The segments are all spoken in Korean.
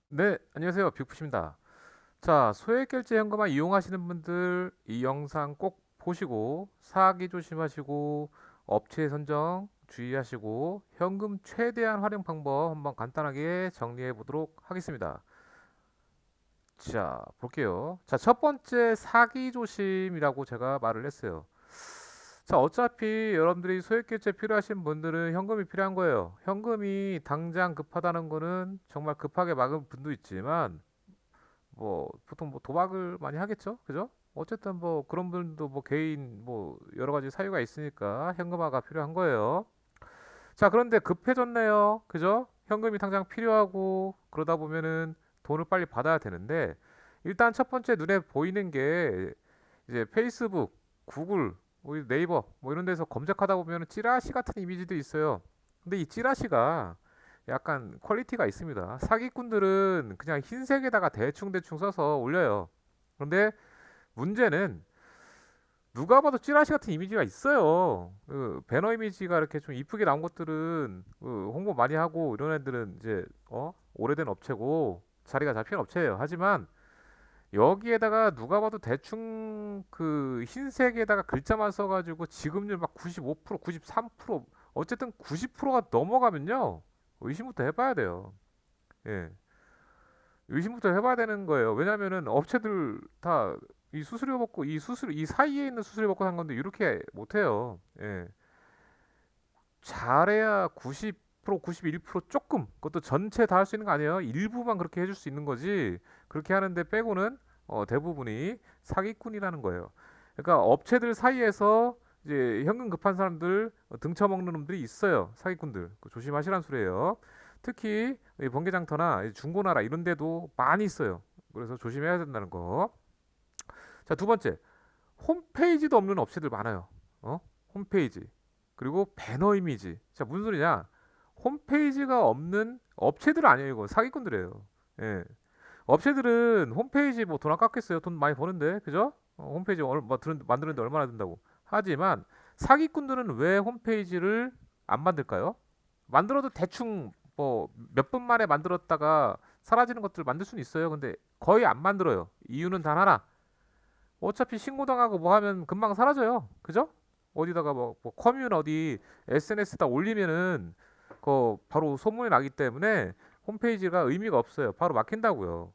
네, 안녕하세요. 빅푸십니다. 자, 소액결제 현금화 이용하시는 분들 이 영상 꼭 보시고 사기 조심하시고 업체 선정 주의하시고 현금 최대한 활용 방법 한번 간단하게 정리해 보도록 하겠습니다. 자, 볼게요. 자, 첫 번째 사기 조심이라고 제가 말을 했어요. 자, 어차피 여러분들이 소액결제 필요하신 분들은 현금이 필요한 거예요. 현금이 당장 급하다는 거는 정말 급하게 막은 분도 있지만 뭐 보통 뭐 도박을 많이 하겠죠, 그죠? 어쨌든 뭐 그런 분도 뭐 개인 뭐 여러 가지 사유가 있으니까 현금화가 필요한 거예요. 자, 그런데 급해졌네요, 그죠? 현금이 당장 필요하고 그러다 보면은 돈을 빨리 받아야 되는데 일단 첫 번째 눈에 보이는 게 이제 페이스북, 구글, 뭐 네이버 뭐 이런 데서 검색하다 보면은 찌라시 같은 이미지도 있어요. 근데 이 찌라시가 약간 퀄리티가 있습니다. 사기꾼들은 그냥 흰색에다가 대충대충 써서 올려요. 그런데 문제는 누가 봐도 찌라시 같은 이미지가 있어요. 그 배너 이미지가 이렇게 좀 이쁘게 나온 것들은 그 홍보 많이 하고 이런 애들은 이제 오래된 업체고 자리가 잡힌 업체예요. 하지만 여기에다가 누가 봐도 대충 그 흰색에다가 글자만 써가지고 지급률 막 95%, 93% 어쨌든 90%가 넘어가면요 의심부터 해봐야 돼요. 예, 의심부터 해봐야 되는 거예요. 왜냐면은 업체들 다 이 수수료 받고 이 사이에 있는 수수료 받고 산 건데 이렇게 못해요. 예, 잘해야 90% 91% 조금 그것도 전체 다 할 수 있는 거 아니에요. 일부만 그렇게 해줄 수 있는 거지. 그렇게 하는데 빼고는 대부분이 사기꾼이라는 거예요. 그러니까 업체들 사이에서 이제 현금 급한 사람들 등쳐먹는 놈들이 있어요. 사기꾼들. 조심하시란 소리예요. 특히 이 번개장터나 이 중고나라 이런 데도 많이 있어요. 그래서 조심해야 된다는 거. 자, 두 번째. 홈페이지도 없는 업체들 많아요. 홈페이지. 그리고 배너 이미지. 자, 무슨 소리냐? 홈페이지가 없는 업체들 아니에요, 이거. 사기꾼들이에요. 예. 업체들은 홈페이지 뭐 돈 아깝겠어요. 돈 많이 버는데, 그죠? 홈페이지 만드는데 얼마나 든다고. 하지만 사기꾼들은 왜 홈페이지를 안 만들까요? 만들어도 대충 뭐 몇 분 만에 만들었다가 사라지는 것들 만들 수는 있어요. 근데 거의 안 만들어요. 이유는 단 하나. 어차피 신고당하고 뭐 하면 금방 사라져요. 그죠? 어디다가 뭐 커뮤니 어디 SNS에다 올리면은 그 바로 소문이 나기 때문에 홈페이지가 의미가 없어요. 바로 막힌다고요.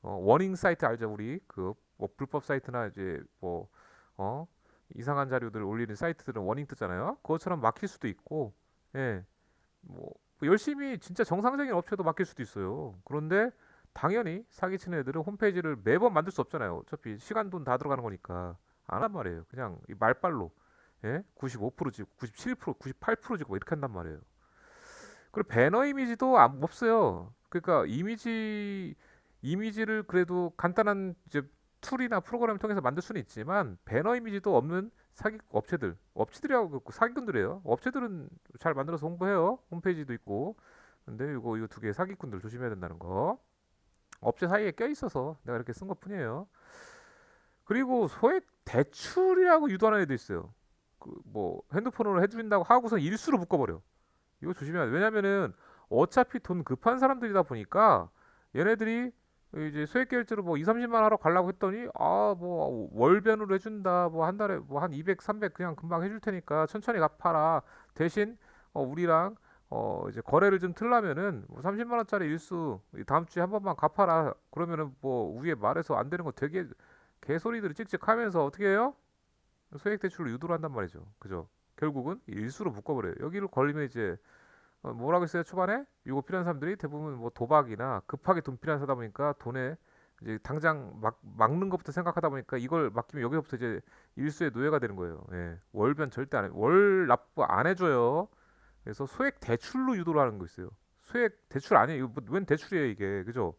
워닝 사이트 알죠? 우리 그 뭐 불법 사이트나 이제 뭐 어, 이상한 자료들 올리는 사이트들은 워닝 뜨잖아요. 그것처럼 막힐 수도 있고, 예, 뭐 열심히 진짜 정상적인 업체도 맡길 수도 있어요. 그런데 당연히 사기치는 애들은 홈페이지를 매번 만들 수 없잖아요. 어차피 시간 돈 다 들어가는 거니까 안 한 말이에요. 그냥 이 말빨로, 예? 95% 지고 97% 98% 지고 뭐 이렇게 한단 말이에요. 그리고 배너 이미지도 없어요. 그러니까 이미지를 그래도 간단한 이제 툴이나 프로그램을 통해서 만들 수는 있지만 배너 이미지도 없는 사기 업체들이라고 그 사기꾼들이에요. 업체들은 잘 만들어서 홍보해요. 홈페이지도 있고. 근데 이거 두 개 사기꾼들 조심해야 된다는 거. 업체 사이에 껴 있어서 내가 이렇게 쓴 것뿐이에요. 그리고 소액 대출이라고 유도하는 애도 있어요. 그 뭐 핸드폰으로 해준다고 하고서 일수로 묶어버려. 이거 조심해야 돼. 왜냐면은 어차피 돈 급한 사람들이다 보니까 얘네들이 이제 소액 결제로 뭐 2, 30만 하러 가려고 했더니 뭐 월변으로 해준다. 뭐 한 달에 뭐 한 200, 300 그냥 금방 해줄 테니까 천천히 갚아라. 대신 우리랑 이제 거래를 좀 틀라면은 뭐 30만 원짜리 일수 다음 주에 한 번만 갚아라. 그러면은 뭐 위에 말해서 안 되는 거 되게 개소리들을 찍찍하면서 어떻게 해요? 소액 대출로 유도를 한단 말이죠. 그죠? 결국은 일수로 묶어버려요. 여기를 걸리면 이제 뭐라고 했어요 초반에? 이거 필요한 사람들이 대부분 뭐 도박이나 급하게 돈 필요한 사다 보니까 돈에 이제 당장 막는 것부터 생각하다 보니까 이걸 맡기면 여기서부터 이제 일수의 노예가 되는 거예요. 예. 월변 절대 안 해. 월 납부 안 해줘요. 그래서 소액 대출로 유도를 하는 거 있어요. 소액 대출 아니에요. 이거 웬 대출이에요 이게, 그죠?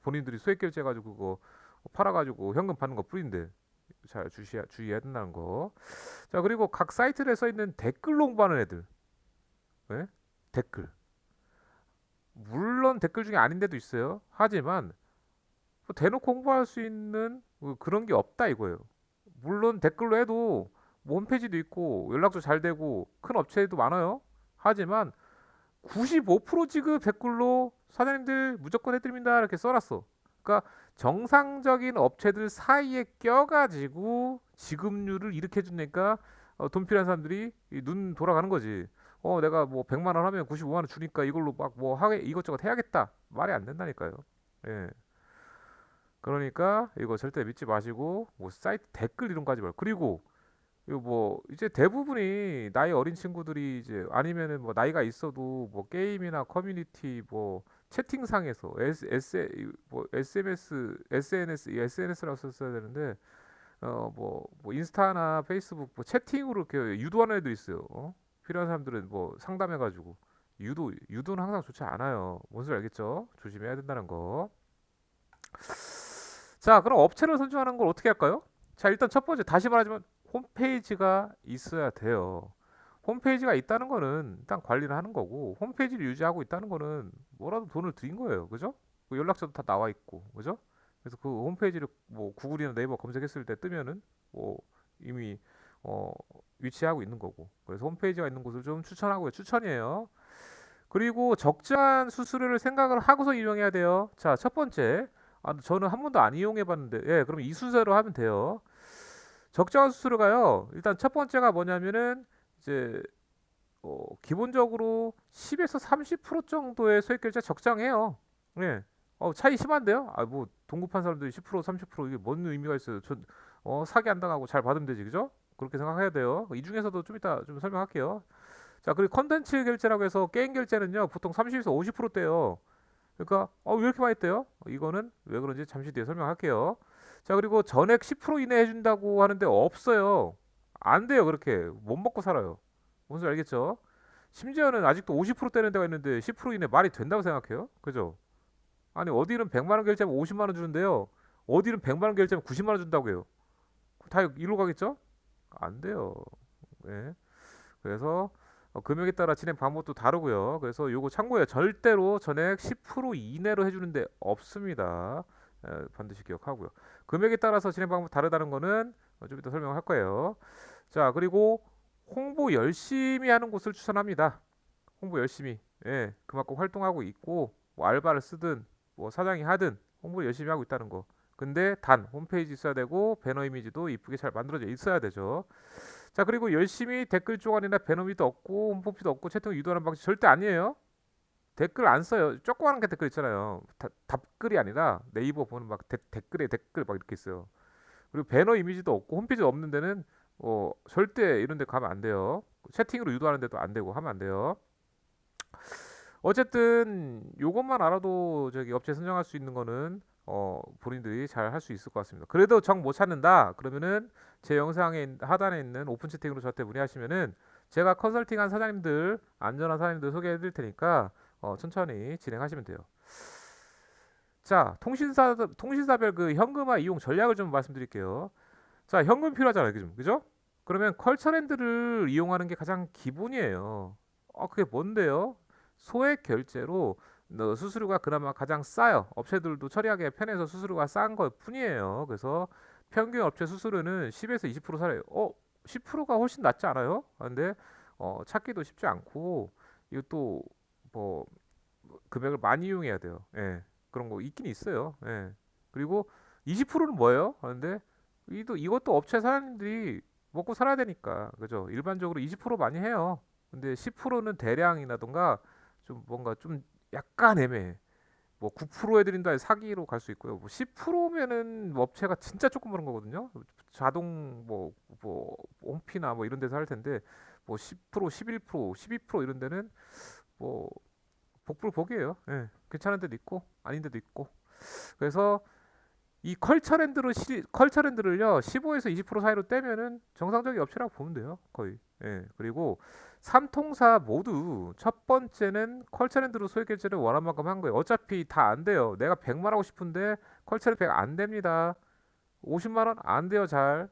본인들이 소액 결제해가지고 그거 팔아가지고 현금 받는 거 뿐인데 잘 주의해야 된다는 거. 자, 그리고 각 사이트에 써 있는 댓글 홍보하는 애들. 예? 댓글. 물론 댓글 중에 아닌 데도 있어요. 하지만 뭐 대놓고 홍보할 수 있는 뭐 그런 게 없다 이거예요. 물론 댓글로 해도 뭐 홈페이지도 있고 연락도 잘 되고 큰 업체도 많아요. 하지만 95% 지급 댓글로 사장님들 무조건 해드립니다 이렇게 써놨어. 그러니까 정상적인 업체들 사이에 껴가지고 지급률을 이렇게 해주니까 돈 필요한 사람들이 눈 돌아가는 거지. 내가 뭐 100만 원 하면 95만 원 주니까 이걸로 막 뭐 하게 이것저것 해야겠다. 말이 안 된다니까요. 예. 그러니까 이거 절대 믿지 마시고 뭐 사이트 댓글 이런 거 하지 말고. 그리고 이거 뭐 이제 대부분이 나이 어린 친구들이 이제 아니면은 뭐 나이가 있어도 뭐 게임이나 커뮤니티 뭐 채팅상에서 뭐 SMS, SNS라고 썼어야 되는데 뭐 인스타나 페이스북 뭐 채팅으로 이렇게 유도하는 애도 있어요. 필요한 사람들은 뭐 상담해가지고 유도는 항상 좋지 않아요. 뭔 소리 알겠죠? 조심해야 된다는 거. 자, 그럼 업체를 선정하는 걸 어떻게 할까요? 자, 일단 첫 번째 다시 말하지만 홈페이지가 있어야 돼요. 홈페이지가 있다는 거는 일단 관리를 하는 거고 홈페이지를 유지하고 있다는 거는 뭐라도 돈을 들인 거예요. 그죠? 그 연락처도 다 나와 있고. 그죠? 그래서 그 홈페이지를 뭐 구글이나 네이버 검색했을 때 뜨면은 뭐 이미 어 위치하고 있는 거고. 그래서 홈페이지가 있는 곳을 좀 추천하고요. 추천이에요. 그리고 적절한 수수료를 생각을 하고서 이용해야 돼요. 자, 첫 번째. 저는 한 번도 안 이용해 봤는데. 예, 그럼 이 순서로 하면 돼요. 적정한 수수료가요. 일단 첫 번째가 뭐냐면은 이제 기본적으로 10에서 30% 정도의 소액 결제 적정해요. 예. 차이 심한데요? 뭐 동급한 사람들이 10% 30% 이게 뭔 의미가 있어요? 사기 안 당하고 잘 받으면 되지, 그죠? 그렇게 생각해야 돼요. 이 중에서도 좀 이따 좀 설명할게요. 자, 그리고 컨텐츠 결제라고 해서 게임 결제는요, 보통 30에서 50%대요. 그러니까 왜 이렇게 많이 떼요? 이거는 왜 그런지 잠시 뒤에 설명할게요. 자, 그리고 전액 10% 이내 해준다고 하는데 없어요. 안 돼요. 그렇게 못 먹고 살아요. 뭔지 알겠죠? 심지어는 아직도 50% 떼는 데가 있는데 10% 이내 말이 된다고 생각해요? 그죠? 아니 어디는 100만 원 결제하면 50만 원 주는데요. 어디는 100만 원 결제하면 90만 원 준다고 해요. 다 일로 가겠죠? 안 돼요. 예. 그래서 금액에 따라 진행 방법도 다르고요. 그래서 요거 참고해요. 절대로 전액 10% 이내로 해주는데 없습니다. 반드시 기억하고요. 금액에 따라서 진행 방법 다르다는 거는 좀 이따 설명할 거예요. 자, 그리고 홍보 열심히 하는 곳을 추천합니다. 홍보 열심히. 예, 그만큼 활동하고 있고 뭐 알바를 쓰든 뭐 사장이 하든 홍보 열심히 하고 있다는 거. 근데 단 홈페이지 있어야 되고 배너 이미지도 이쁘게 잘 만들어져 있어야 되죠. 자, 그리고 열심히 댓글 조간이나 배너미도 없고 홈포피도 없고 채팅 유도하는 방식 절대 아니에요. 댓글 안 써요. 조그마한 게 댓글 있잖아요. 답글이 아니라 네이버 보면 막 댓글에 댓글 막 이렇게 있어요. 그리고 배너 이미지도 없고 홈페이지도 없는 데는 절대 이런 데 가면 안 돼요. 채팅으로 유도하는 데도 안 되고 하면 안 돼요. 어쨌든 요것만 알아도 저기 업체 선정할 수 있는 거는 본인들이 잘 할 수 있을 것 같습니다. 그래도 정 못 찾는다 그러면은 제 영상의 하단에 있는 오픈 채팅으로 저한테 문의하시면은 제가 컨설팅한 사장님들 안전한 사장님들 소개해 드릴 테니까 천천히 진행하시면 돼요. 자, 통신사별 그 현금화 이용 전략을 좀 말씀드릴게요. 자, 현금 필요하잖아요, 그죠? 그러면 컬처랜드를 이용하는 게 가장 기본이에요. 그게 뭔데요? 소액 결제로 수수료가 그나마 가장 싸요. 업체들도 처리하기 편해서 수수료가 싼 것 뿐이에요. 그래서 평균 업체 수수료는 10에서 20% 살아요. 10%가 훨씬 낫지 않아요? 근데 찾기도 쉽지 않고 이것도 뭐 금액을 많이 이용해야 돼요. 예. 그런 거 있긴 있어요. 예. 그리고 20%는 뭐예요? 하는데 이것도 업체 사장님들이 먹고 살아야 되니까. 그죠? 일반적으로 20% 많이 해요. 근데 10%는 대량이라던가 좀 뭔가 좀 약간 애매해. 뭐 9% 해드린다 해 사기로 갈 수 있고요. 뭐 10%면은 업체가 진짜 조금 그런 거거든요. 자동 뭐 홈피나 뭐 이런 데서 할 텐데 뭐 10%, 11%, 12% 이런 데는 뭐 복불복이에요. 예. 괜찮은 데도 있고 아닌 데도 있고. 그래서 이 컬처랜드를요 15에서 20% 사이로 떼면은 정상적인 업체라고 보면 돼요. 거의. 예. 그리고 3통사 모두 첫 번째는 컬처랜드로 소액 결제를 원한 만큼 한 거예요. 어차피 다 안 돼요. 내가 100만 하고 싶은데 컬처랜드 100 안 됩니다. 50만 원 안 돼요, 잘.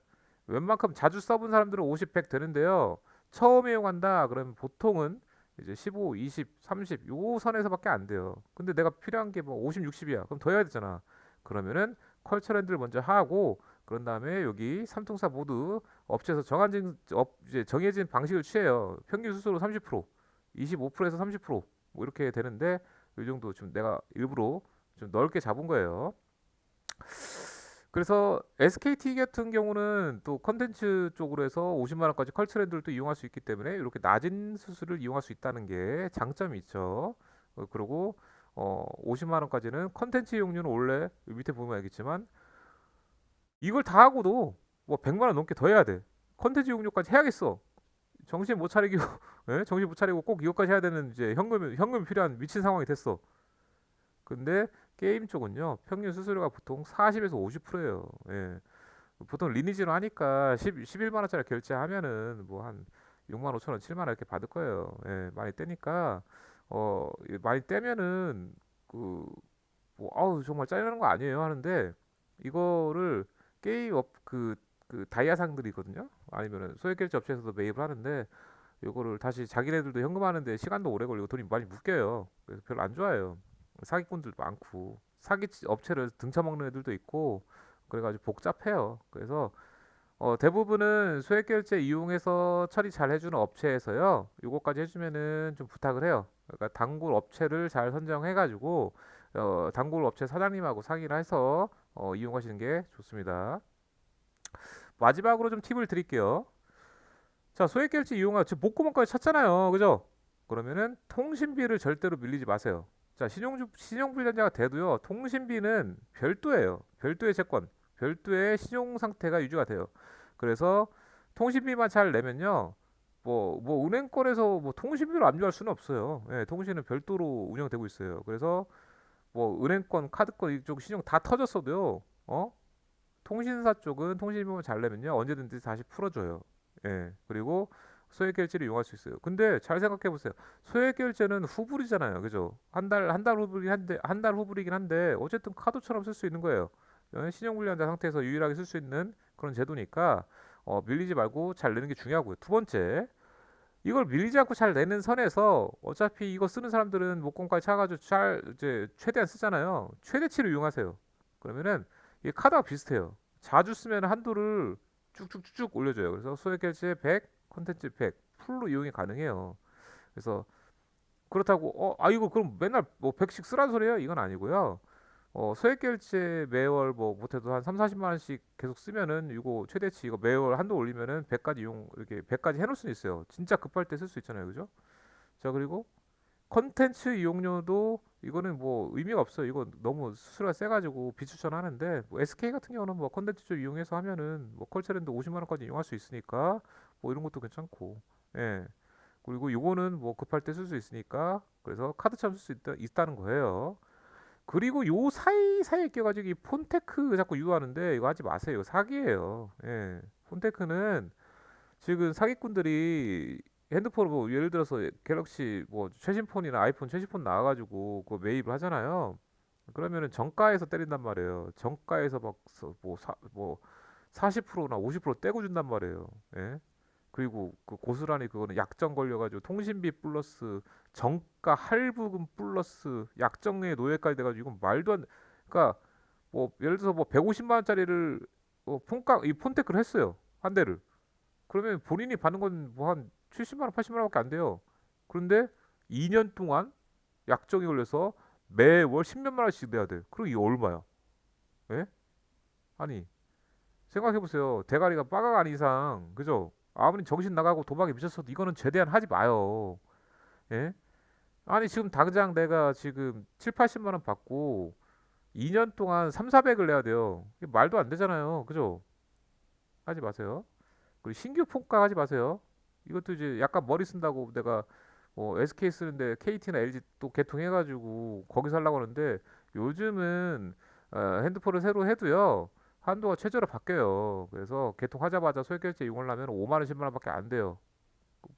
웬만큼 자주 써본 사람들은 50, 100 되는데요. 처음 이용한다 그러면 보통은 이제 15, 20, 30 요 선에서밖에 안 돼요. 근데 내가 필요한 게 뭐 50, 60이야. 그럼 더 해야 되잖아. 그러면은 컬처랜드를 먼저 하고 그런 다음에 여기 삼통사 모두 업체에서 이제 정해진 방식을 취해요. 평균 수수료 30%, 25%에서 30%. 뭐 이렇게 되는데 이 정도 좀 내가 일부러 좀 넓게 잡은 거예요. 그래서 SKT 같은 경우는 또 컨텐츠 쪽으로 해서 50만 원까지 컬처랜드를 또 이용할 수 있기 때문에 이렇게 낮은 수수료를 이용할 수 있다는 게 장점이 있죠. 그리고 50만 원까지는 컨텐츠 이용료는 원래 밑에 보면 알겠지만 이걸 다 하고도 뭐 100만 원 넘게 더 해야 돼. 컨텐츠 이용료까지 해야겠어. 정신 못 차리고 예? 정신 못 차리고 꼭 이것까지 해야 되는 이제 현금이 필요한 미친 상황이 됐어. 근데 게임 쪽은요 평균 수수료가 보통 40에서 50%예요. 예. 보통 리니지로 하니까 11만 원짜리 결제하면은 뭐 한 6만 5천 원, 7만 원 이렇게 받을 거예요. 예, 많이 떼니까 많이 떼면은 그 뭐 아우 정말 짜증나는 거 아니에요 하는데 이거를 게임 그 다이아상들이거든요. 아니면은 소액결제 업체에서도 매입을 하는데 요거를 다시 자기네들도 현금하는데 시간도 오래 걸리고 돈이 많이 묶여요. 그래서 별로 안 좋아해요. 사기꾼들도 많고 사기 업체를 등쳐먹는 애들도 있고 그래가지고 복잡해요. 그래서 대부분은 소액결제 이용해서 처리 잘 해주는 업체에서요. 요거까지 해주면은 좀 부탁을 해요. 그러니까 단골 업체를 잘 선정해가지고 단골 업체 사장님하고 상의를 해서 이용하시는 게 좋습니다. 마지막으로 좀 팁을 드릴게요. 자, 소액결제 이용하 지금 목구멍까지 찼잖아요. 그죠? 그러면은 통신비를 절대로 밀리지 마세요. 자, 신용불량자가 돼도요. 통신비는 별도예요. 별도의 채권, 별도의 신용 상태가 유지가 돼요. 그래서 통신비만 잘 내면요. 뭐 은행권에서 뭐 통신비를 압류할 수는 없어요. 예, 통신은 별도로 운영되고 있어요. 그래서 뭐 은행권, 카드권 이쪽 신용 다 터졌어도요. 통신사 쪽은 통신비만 잘 내면요. 언제든지 다시 풀어줘요. 예. 그리고 소액 결제를 이용할 수 있어요. 근데 잘 생각해 보세요. 소액 결제는 후불이잖아요. 그죠? 한 달 후불이긴 한데 어쨌든 카드처럼 쓸 수 있는 거예요. 신용불량자 상태에서 유일하게 쓸 수 있는 그런 제도니까 밀리지 말고 잘 내는 게 중요하고요. 두 번째, 이걸 밀리지 않고 잘 내는 선에서 어차피 이거 쓰는 사람들은 목공까지 차가지고 잘 이제 최대한 쓰잖아요. 최대치를 이용하세요. 그러면은 이 카드가 비슷해요. 자주 쓰면 한도를 쭉쭉쭉쭉 올려줘요. 그래서 소액 결제 100, 콘텐츠 100 풀로 이용이 가능해요. 그래서 그렇다고 이거 그럼 맨날 뭐 100씩 쓰란 소리예요? 이건 아니고요. 소액 결제 매월 뭐 못해도 한 3, 40만 원씩 계속 쓰면은 이거 최대치 이거 매월 한도 올리면은 100까지 이용 이렇게 100까지 해놓을 수는 있어요. 진짜 급할 때 쓸 수 있잖아요. 그죠? 자, 그리고 컨텐츠 이용료도 이거는 뭐 의미가 없어요. 이거 너무 수수료가 세가지고 비추천하는데 뭐 SK 같은 경우는 뭐 컨텐츠 좀 이용해서 하면은 뭐 컬처랜드 50만 원까지 이용할 수 있으니까 뭐 이런 것도 괜찮고 예. 그리고 요거는 뭐 급할 때 쓸 수 있으니까 그래서 카드처럼 쓸 수 있다는 거예요. 그리고 요 사이사이에 껴가지고 이 폰테크 자꾸 유도하는데 이거 하지 마세요. 이거 사기예요. 예. 폰테크는 지금 사기꾼들이 핸드폰을 뭐 예를 들어서 갤럭시 뭐 최신 폰이나 아이폰 최신 폰 나와가지고 그 매입을 하잖아요. 그러면은 정가에서 때린단 말이에요. 정가에서 뭐 40%나 50% 떼고 준단 말이에요. 예? 그리고 그 고스란히 그거는 약정 걸려가지고 통신비 플러스 정가 할부금 플러스 약정의 노예까지 돼가지고 이건 말도 안. 그러니까 뭐 예를 들어서 뭐 150만 원짜리를 이 폰테크를 했어요 한 대를. 그러면 본인이 받는 건 뭐 한 70만 원, 80만 원밖에 안 돼요. 그런데 2년 동안 약정이 걸려서 매월 10몇만 원씩 내야 돼. 그럼 이게 얼마야? 예? 아니 생각해 보세요. 대가리가 빠가가 아닌 이상, 그죠? 아무리 정신 나가고 도박에 미쳤어도 이거는 최대한 하지 마요. 예? 아니 지금 당장 내가 지금 7, 80만 원 받고 2년 동안 3, 400을 내야 돼요. 이게 말도 안 되잖아요. 그죠? 하지 마세요. 그리고 신규 폰가 하지 마세요. 이것도 이제 약간 머리 쓴다고 내가 SK 쓰는데 KT나 LG 또 개통해가지고 거기 살라고 하는데 요즘은 핸드폰을 새로 해도요 한도가 최저로 바뀌어요. 그래서 개통하자마자 소액결제 이용하려면 5만 원, 10만 원밖에 안 돼요.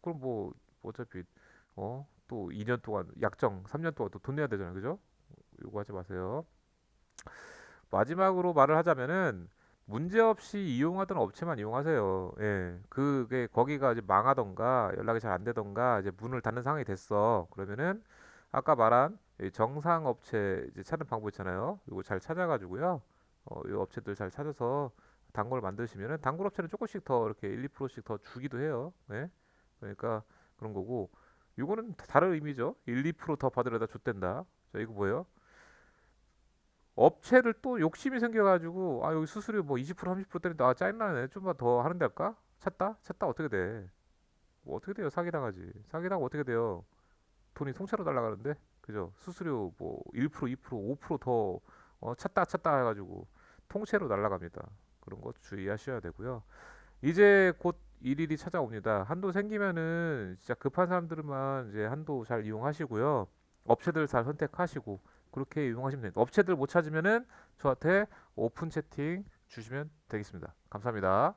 그럼 뭐 어차피 또 2년 동안 약정 3년 동안 또 돈 내야 되잖아요. 그죠? 요거 하지 마세요. 마지막으로 말을 하자면은 문제없이 이용하던 업체만 이용하세요. 예. 그게 거기가 이제 망하던가 연락이 잘 안 되던가 이제 문을 닫는 상황이 됐어. 그러면은 아까 말한 이 정상 업체 이제 찾는 방법 있잖아요. 이거 잘 찾아가지고요. 이 업체들 잘 찾아서 단골 만드시면은 단골 업체는 조금씩 더 이렇게 1, 2%씩 더 주기도 해요. 예. 그러니까 그런 거고 이거는 다른 의미죠. 1, 2%더 받으려다 좆된다. 자, 이거 뭐예요? 업체를 또 욕심이 생겨가지고 아 여기 수수료 뭐 20% 30% 때린다. 아 짜증나네. 좀만 더 하는 데 할까? 찾다 어떻게 돼? 뭐 어떻게 돼요? 사기당하지. 사기당하면 어떻게 돼요? 돈이 통째로 날아가는데 그죠? 수수료 뭐 1% 2% 5%더 찾다 해가지고 통째로 날아갑니다. 그런 거 주의하셔야 되고요. 이제 곧 일일이 찾아옵니다. 한도 생기면은 진짜 급한 사람들만 이제 한도 잘 이용하시고요. 업체들 잘 선택하시고 그렇게 이용하시면 됩니다. 업체들 못 찾으면은 저한테 오픈 채팅 주시면 되겠습니다. 감사합니다.